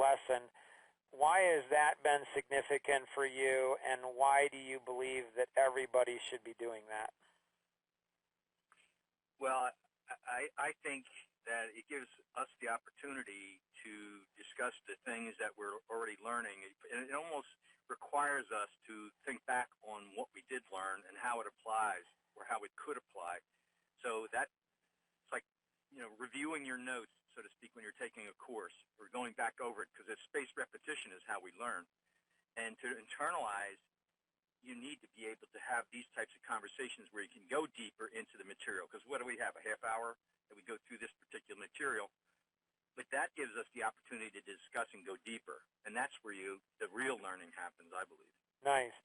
lesson. Why has that been significant for you, and why do you believe that everybody should be doing that? Well, I think that it gives us the opportunity to discuss the things that we're already learning. And it almost requires us to think back on what we did learn and how it applies or how it could apply. So that's like, reviewing your notes, so to speak, when you're taking a course or going back over it, because spaced repetition is how we learn. And to internalize, you need to be able to have these types of conversations where you can go deeper into the material. Because what do we have, a half hour that we go through this particular material? But that gives us the opportunity to discuss and go deeper. And that's where the real learning happens, I believe. Nice.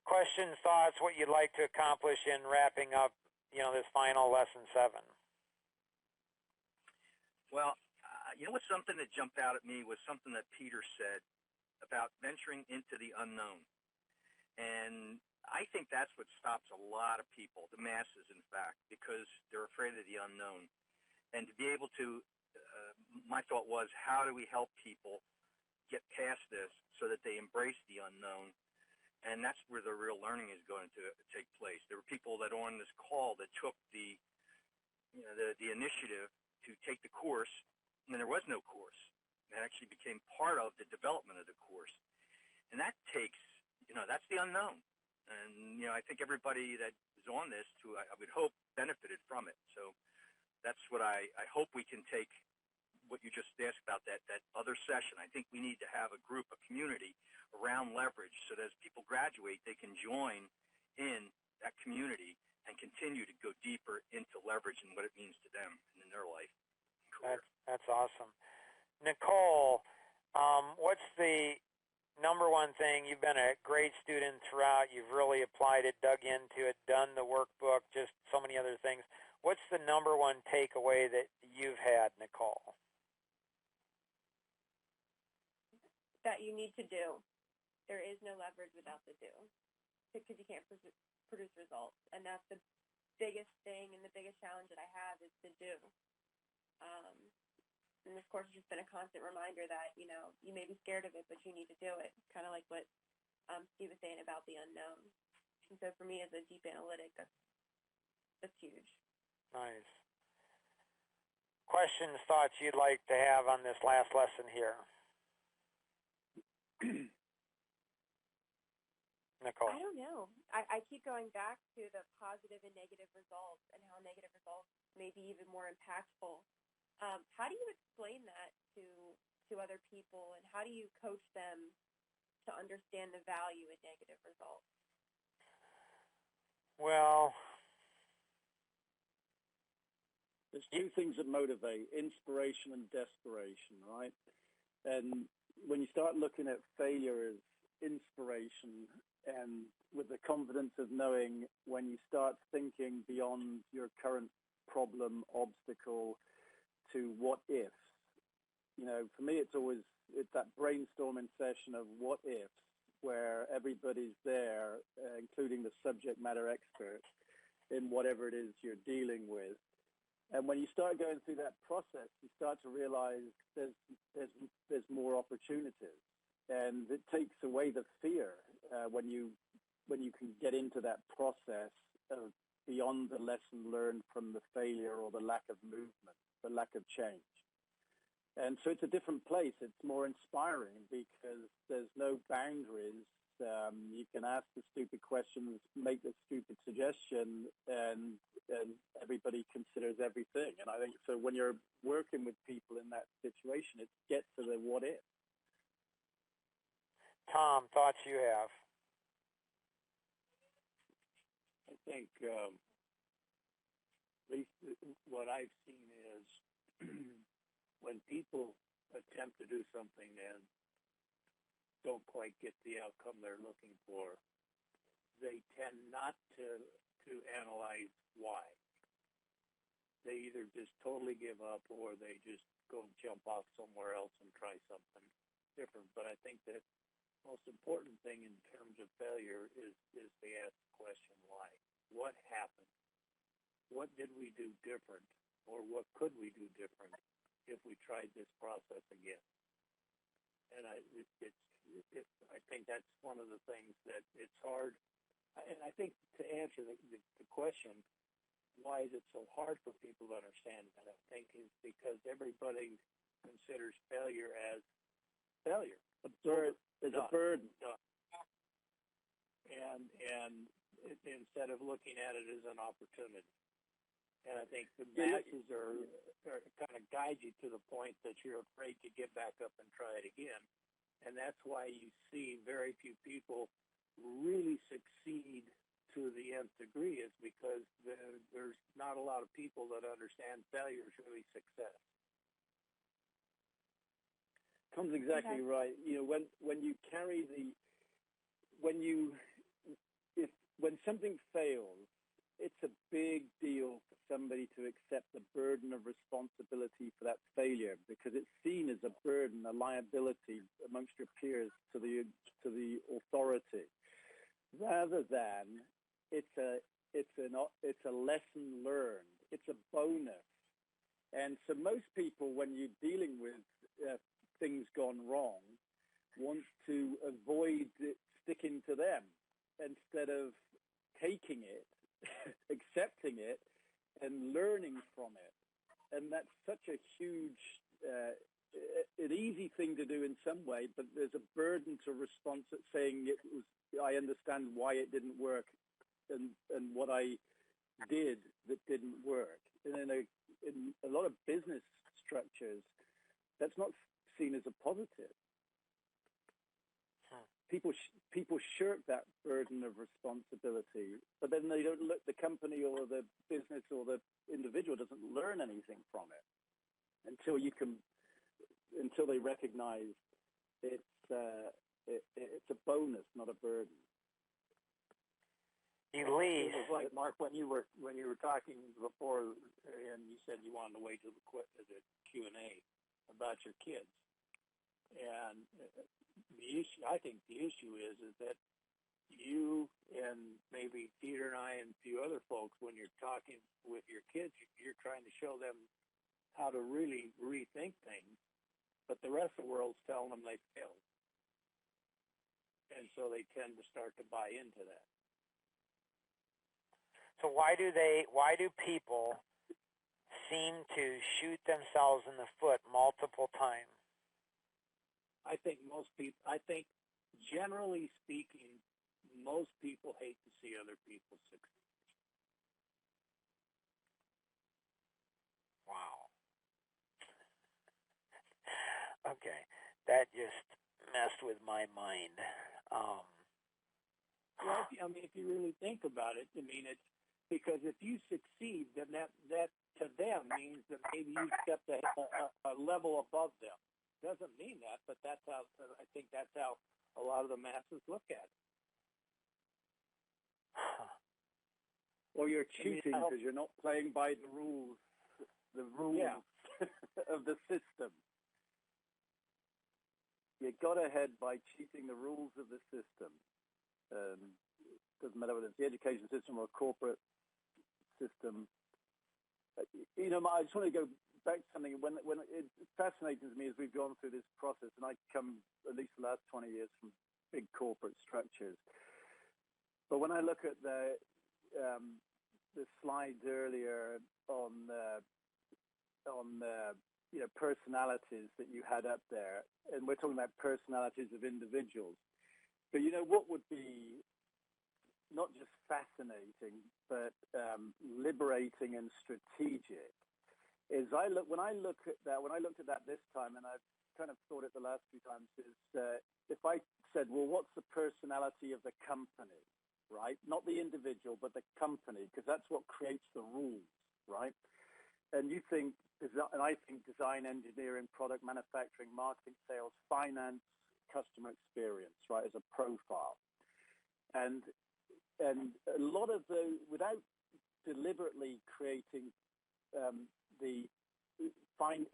Questions, thoughts, what you'd like to accomplish in wrapping up, this final lesson 7? Well, what's something that jumped out at me was something that Peter said about venturing into the unknown. And I think that's what stops a lot of people, the masses, in fact, because they're afraid of the unknown. And to be able to, my thought was, how do we help people get past this so that they embrace the unknown? And that's where the real learning is going to take place. There were people that on this call that took the initiative to take the course, and there was no course. It actually became part of the development of the course. And that takes, that's the unknown. And, I think everybody that is on this, I would hope, benefited from it. So that's what I hope we can take what you just asked about, that other session. I think we need to have a group, a community around leverage so that as people graduate, they can join in that community and continue to go deeper into leverage and what it means to them and in their life and career. That's awesome. Nicole, what's the number one thing? You've been a great student throughout. You've really applied it, dug into it, done the workbook, just so many other things. What's the number one takeaway that you've had, Nicole? That you need to do. There is no leverage without the do, because you can't produce results. And that's the biggest thing and the biggest challenge that I have is to do. And this course has just been a constant reminder that, you may be scared of it, but you need to do it. Kind of like what Steve was saying about the unknown. And so for me as a deep analytic, that's huge. Nice. Questions, thoughts you'd like to have on this last lesson here? Nicole. I don't know. I keep going back to the positive and negative results and how negative results may be even more impactful. How do you explain that to other people, and how do you coach them to understand the value in negative results? Well, there's two things that motivate, inspiration and desperation, right? And when you start looking at failure as inspiration, and with the confidence of knowing when you start thinking beyond your current problem, obstacle, to what ifs. For me, it's that brainstorming session of what ifs, where everybody's there, including the subject matter expert, in whatever it is you're dealing with. And when you start going through that process, you start to realize there's more opportunities, and it takes away the fear when you can get into that process of beyond the lesson learned from the failure or the lack of movement, the lack of change. And so it's a different place. It's more inspiring because there's no boundaries. You can ask the stupid questions, make the stupid suggestion, and everybody considers everything. And I think so when you're working with people in that situation, it gets to the what if. Tom, thoughts you have? I think at least what I've seen is when people attempt to do something and don't quite get the outcome they're looking for, they tend not to analyze why. They either just totally give up or they just go and jump off somewhere else and try something different. But I think that the most important thing in terms of failure is to ask the question why. What happened? What did we do different? Or what could we do different if we tried this process again? And I think that's one of the things that it's hard. And I think to answer the question, why is it so hard for people to understand that, I think is because everybody considers failure as failure. It's a burden. And instead of looking at it as an opportunity. And I think the masses are kind of guide you to the point that you're afraid to get back up and try it again. And that's why you see very few people really succeed to the nth degree, is because there's not a lot of people that understand failure is really success. Tom's exactly right. You know, when you carry when something fails, it's a big deal for somebody to accept the burden of responsibility for that failure, because it's seen as a burden, a liability amongst your peers to the authority, rather than it's a lesson learned. It's a bonus. And so most people, when you're dealing with things gone wrong, want to avoid it sticking to them instead of taking it, accepting it, and learning from it. And that's such a huge, an easy thing to do in some way, but there's a burden to response at saying I understand why it didn't work and what I did that didn't work. And in a lot of business structures, that's not seen as a positive. People shirk that burden of responsibility, but then they don't look. The company or the business or the individual doesn't learn anything from it until they recognize it's a bonus, not a burden. It was like, Mark, when you were talking before, and you said you wanted to wait till the Q&A about your kids, and I think the issue is that you and maybe Peter and I and a few other folks, when you're talking with your kids, you're trying to show them how to really rethink things, but the rest of the world's telling them they failed, and so they tend to start to buy into that. So why do people seem to shoot themselves in the foot multiple times? I think generally speaking, most people hate to see other people succeed. Wow. Okay, that just messed with my mind. Well, if you really think about it, it's because if you succeed, then that to them means that maybe you stepped a level above them. Doesn't mean that, but I think that's how a lot of the masses look at it. Or you're cheating because you're not playing by the rules Yeah. of the system. You got ahead by cheating the rules of the system. Doesn't matter whether it's the education system or a corporate system. I just want to go back to something. When it fascinates me as we've gone through this process, and I come at least the last 20 years from big corporate structures. But when I look at the slides earlier on personalities that you had up there, and we're talking about personalities of individuals. But what would be not just fascinating, but liberating and strategic is when I looked at that this time, and I've kind of thought it the last few times, is if I said, well, what's the personality of the company, right? Not the individual, but the company, because that's what creates the rules, right? And you think, and I think design, engineering, product, manufacturing, marketing, sales, finance, customer experience, right, as a profile. And a lot of without deliberately creating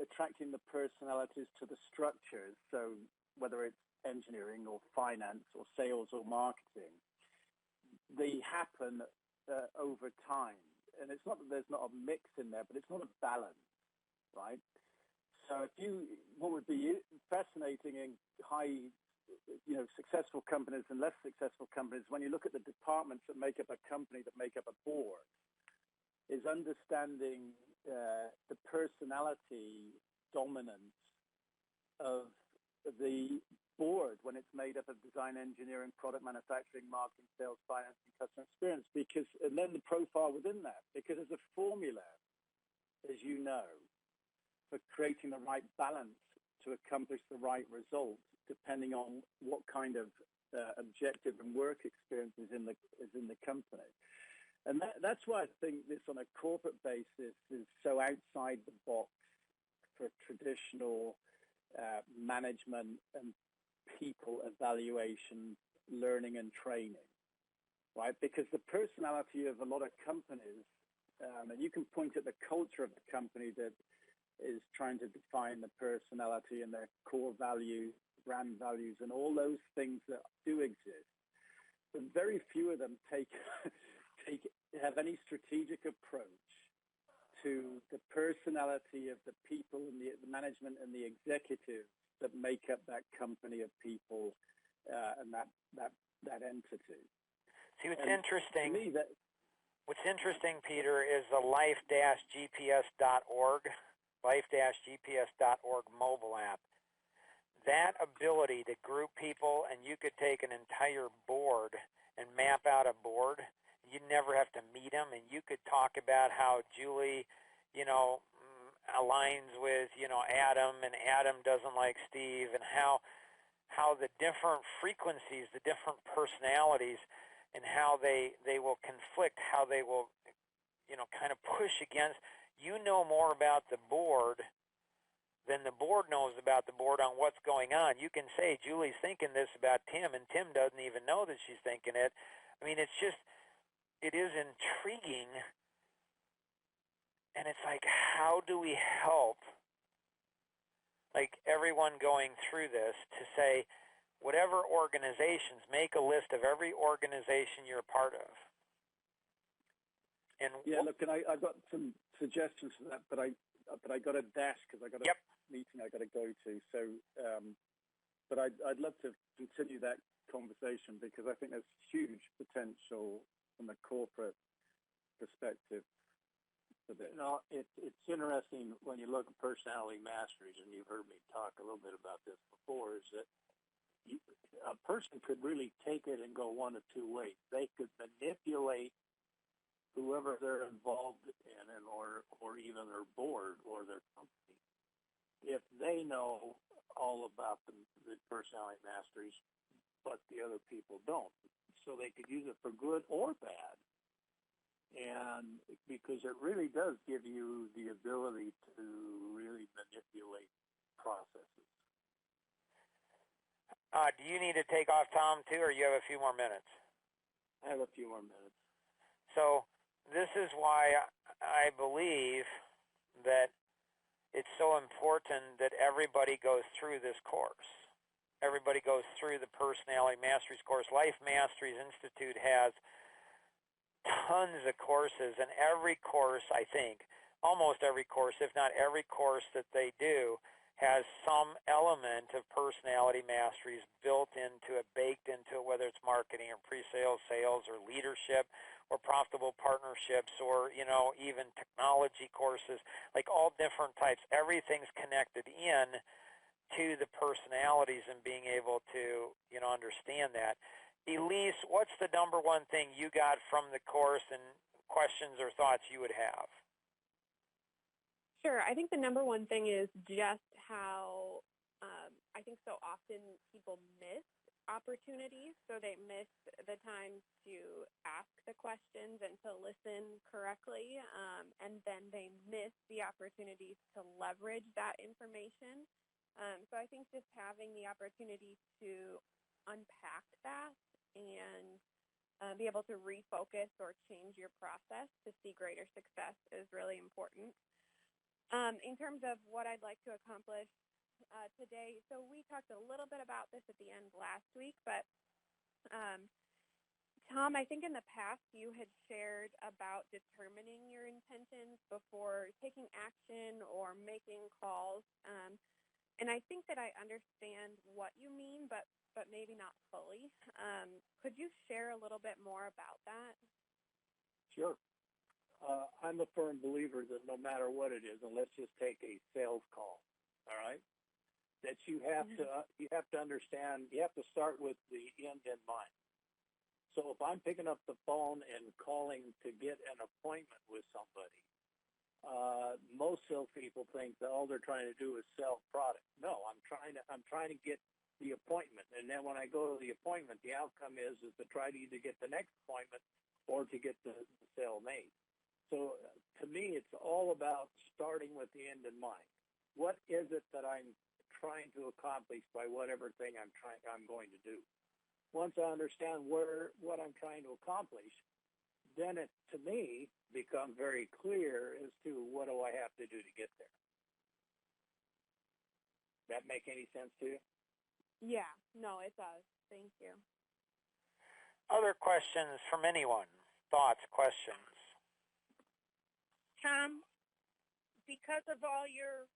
attracting the personalities to the structures, so whether it's engineering or finance or sales or marketing, they happen over time. And it's not that there's not a mix in there, but it's not a balance, right? So what would be fascinating in successful companies and less successful companies, when you look at the departments that make up a company, that make up a board, is understanding the personality dominance of the board when it's made up of design, engineering, product manufacturing, marketing, sales, finance, and customer experience, and then the profile within that, because there's a formula, as you know, for creating the right balance to accomplish the right result, depending on what kind of objective and work experience is in the company. And that's why I think this on a corporate basis is so outside the box for traditional management and people evaluation, learning and training, right? Because the personality of a lot of companies, and you can point at the culture of the company that is trying to define the personality and their core values, brand values, and all those things that do exist. But very few of them have any strategic approach to the personality of the people and the management and the executives that make up that company of people and that entity. See, what's interesting, Peter, is the life-gps.org, life-gps.org mobile app. That ability to group people, and you could take an entire board and map out a board. You'd never have to meet them, and you could talk about how Julie, aligns with, Adam, and Adam doesn't like Steve, and how the different frequencies, the different personalities, and how they will conflict, how they will, kind of push against. You know more about the board than the board knows about the board on what's going on. You can say, Julie's thinking this about Tim, and Tim doesn't even know that she's thinking it. I mean, it is intriguing, and it's like, how do we help, like, everyone going through this to say, whatever organizations, make a list of every organization you're a part of. And look, and I've got some suggestions for that, but I got a dash because I got a meeting I got to go to. So, but I'd love to continue that conversation because I think there's huge potential from a corporate perspective for this. It's interesting when you look at personality masteries, and you've heard me talk a little bit about this before, is that a person could really take it and go one of two ways. They could manipulate whoever they're involved in, or even their board or their company, if they know all about the personality masteries, but the other people don't. So they could use it for good or bad. And because it really does give you the ability to really manipulate processes. Do you need to take off, Tom, too, or you have a few more minutes? I have a few more minutes. So this is why I believe that it's so important that everybody goes through this course. Everybody goes through the Personality Masteries course. Life Masteries Institute has tons of courses, and every course, I think, almost every course, if not every course that they do, has some element of personality masteries built into it, baked into it, whether it's marketing or pre-sales, sales, or leadership, or profitable partnerships, or, even technology courses, like all different types. Everything's connected in to the personalities and being able to, understand that. Elise, what's the number one thing you got from the course, and questions or thoughts you would have? Sure. I think the number one thing is just how I think so often people miss opportunities. So they miss the time to ask the questions and to listen correctly, and then they miss the opportunities to leverage that information. So I think just having the opportunity to unpack that and be able to refocus or change your process to see greater success is really important. In terms of what I'd like to accomplish today, so we talked a little bit about this at the end last week, but Tom, I think in the past you had shared about determining your intentions before taking action or making calls. And I think that I understand what you mean, but maybe not fully. Could you share a little bit more about that? Sure. I'm a firm believer that no matter what it is, and let's just take a sales call, all right, that you have to understand, you have to start with the end in mind. So if I'm picking up the phone and calling to get an appointment with somebody, most salespeople think that all they're trying to do is sell product. No, I'm trying to get the appointment, and then when I go to the appointment, the outcome is to try to either get the next appointment or to get the sale made. So to me, it's all about starting with the end in mind. What is it that I'm trying to accomplish by whatever thing I'm going to do? Once I understand what I'm trying to accomplish, then it, to me, becomes very clear as to what do I have to do to get there. That make any sense to you? Yeah, no, it does. Thank you. Other questions from anyone? Thoughts, questions? Tom, because of all your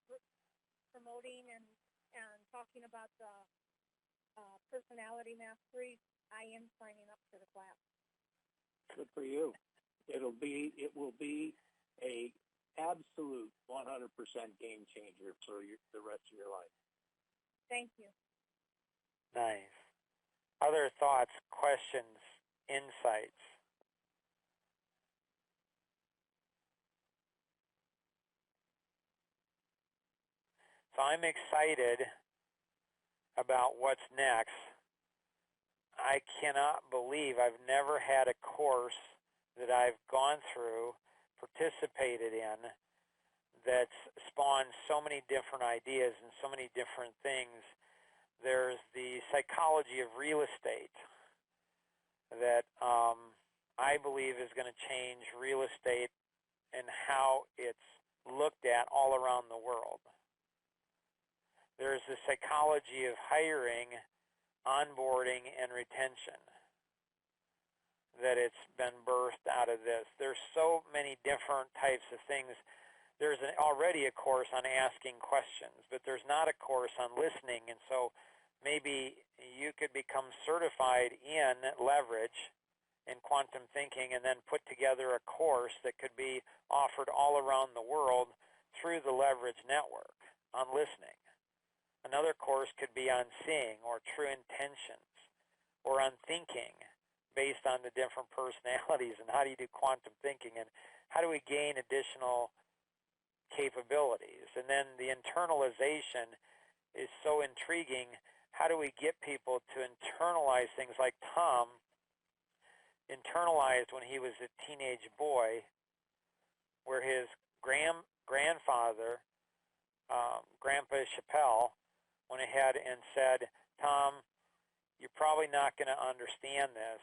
promoting and talking about the personality mastery, I am signing up for the class. Good for you. It will be a absolute 100% game changer for the rest of your life. Thank you. Nice. Other thoughts, questions, insights? So I'm excited about what's next. I cannot believe I've never had a course that I've gone through, participated in, that's spawned so many different ideas and so many different things. There's the psychology of real estate that I believe is going to change real estate and how it's looked at all around the world. There's the psychology of hiring, onboarding, and retention, that it's been birthed out of this. There's so many different types of things. There's already a course on asking questions, but there's not a course on listening, and so maybe you could become certified in leverage and quantum thinking and then put together a course that could be offered all around the world through the leverage network on listening. Another course could be on seeing or true intentions or on thinking based on the different personalities and how do you do quantum thinking and how do we gain additional capabilities. And then the internalization is so intriguing. How do we get people to internalize things like Tom internalized when he was a teenage boy, where his grandfather, Grandpa Chappelle, went ahead and said, Tom, you're probably not going to understand this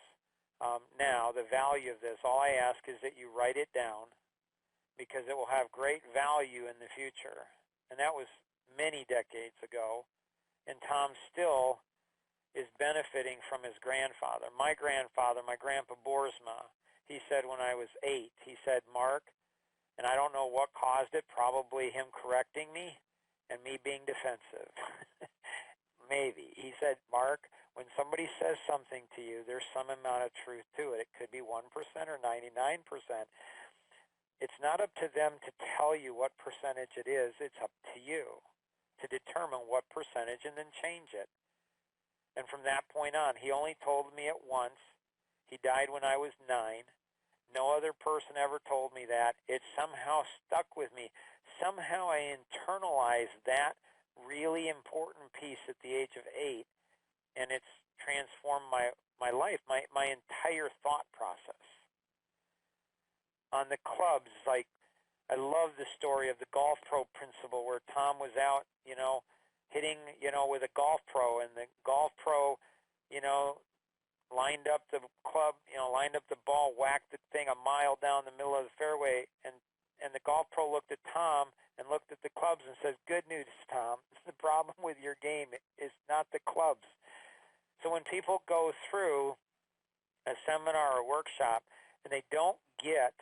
now, the value of this. All I ask is that you write it down because it will have great value in the future. And that was many decades ago. And Tom still is benefiting from his grandfather. My grandfather, my Grandpa Boersma, he said when I was 8, he said, Mark, and I don't know what caused it, probably him correcting me and me being defensive. Maybe. He said, Mark, when somebody says something to you, there's some amount of truth to it. It could be 1% or 99%. It's not up to them to tell you what percentage it is. It's up to you to determine what percentage and then change it. And from that point on, he only told me it once. He died when I was 9. No other person ever told me that. It somehow stuck with me. Somehow I internalized that really important piece at the age of 8, and it's transformed my life, my entire thought process. On the clubs, like, I love the story of the golf pro principle where Tom was out, hitting, with a golf pro, and the golf pro, lined up the club, lined up the ball, whacked the thing a mile down the middle of the fairway, and the golf pro looked at Tom and looked at the clubs and says, good news, Tom. The problem with your game is not the clubs. So when people go through a seminar or workshop, and they don't get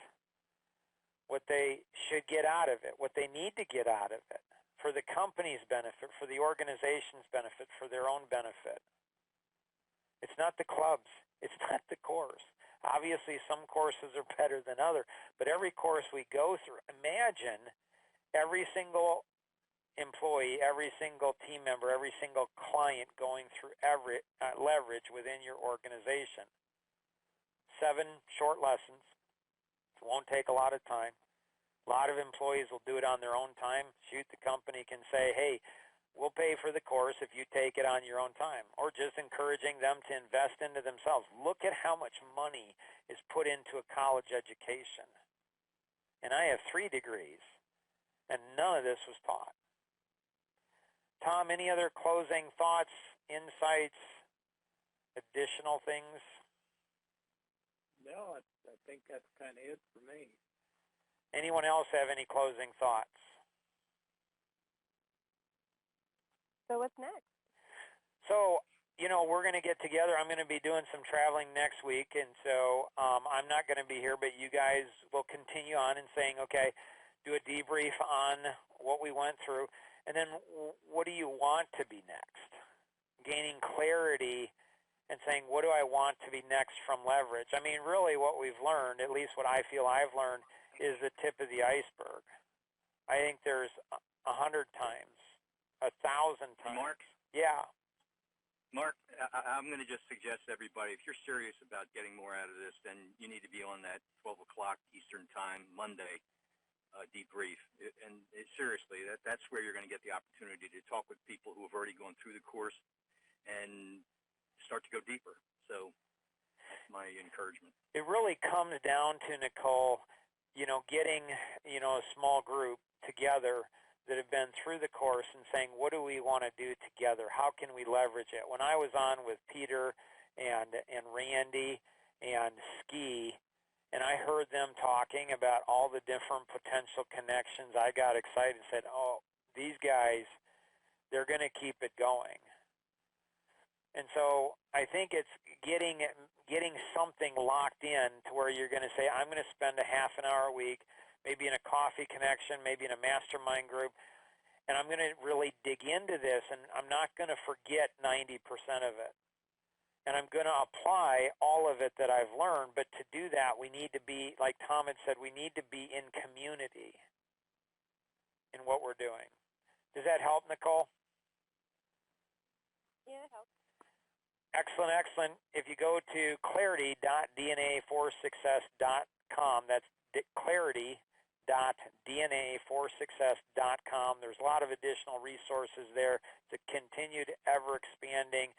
what they should get out of it, what they need to get out of it for the company's benefit, for the organization's benefit, for their own benefit. It's not the clubs. It's not the course. Obviously, some courses are better than others, but every course we go through, imagine every single employee, every single team member, every single client going through every leverage within your organization. 7 short lessons. It won't take a lot of time. A lot of employees will do it on their own time. Shoot, the company can say, hey, we'll pay for the course if you take it on your own time. Or just encouraging them to invest into themselves. Look at how much money is put into a college education. And I have 3 degrees, and none of this was taught. Tom, any other closing thoughts, insights, additional things? No, I think that's kind of it for me. Anyone else have any closing thoughts? So what's next? So, we're going to get together. I'm going to be doing some traveling next week, and so I'm not going to be here, but you guys will continue on and saying, okay, do a debrief on what we went through, and then what do you want to be next? Gaining clarity and saying, what do I want to be next from leverage? I mean, really what we've learned, at least what I feel I've learned, is the tip of the iceberg. I think there's 100 times, 1,000 times. Mark? Yeah. Mark, I'm going to just suggest to everybody, if you're serious about getting more out of this, then you need to be on that 12 o'clock Eastern Time, Monday, debrief. Seriously, that's where you're going to get the opportunity to talk with people who have already gone through the course and start to go deeper. So that's my encouragement. It really comes down to, Nicole, getting, a small group together that have been through the course and saying, what do we want to do together? How can we leverage it? When I was on with Peter and Randy and Ski, and I heard them talking about all the different potential connections, I got excited and said, oh, these guys, they're going to keep it going. And so I think it's getting something locked in to where you're going to say, I'm going to spend a half an hour a week, maybe in a coffee connection, maybe in a mastermind group, and I'm going to really dig into this, and I'm not going to forget 90% of it. And I'm going to apply all of it that I've learned, but to do that, we need to be, like Tom had said, we need to be in community in what we're doing. Does that help, Nicole? Yeah, it helps. Excellent, excellent. If you go to clarity.dna4success.com, that's clarity.dna4success.com. There's a lot of additional resources there to continue to ever expanding.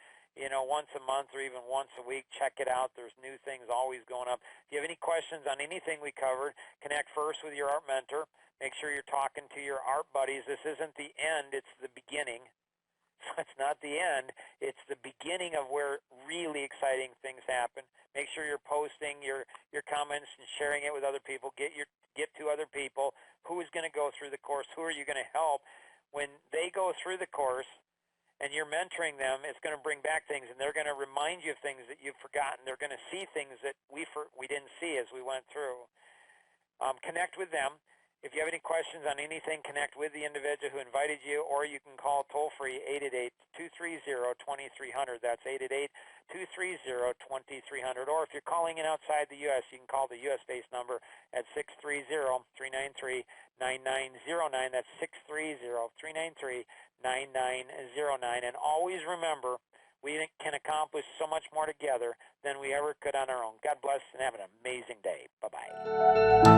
Once a month or even once a week, check it out. There's new things always going up. If you have any questions on anything we covered, connect first with your art mentor. Make sure you're talking to your art buddies. This isn't the end, it's the beginning. So it's not the end, it's the beginning of where really exciting things happen. Make sure you're posting your comments and sharing it with other people. Get to other people. Who is going to go through the course? Who are you going to help? When they go through the course and you're mentoring them, it's going to bring back things, and they're going to remind you of things that you've forgotten. They're going to see things that we didn't see as we went through. Connect with them. If you have any questions on anything, connect with the individual who invited you, or you can call toll-free 888-230-2300. That's 888-230-2300. Or if you're calling in outside the U.S., you can call the U.S.-based number at 630-393-9909. That's 630-393-9909. And always remember, we can accomplish so much more together than we ever could on our own. God bless and have an amazing day. Bye-bye.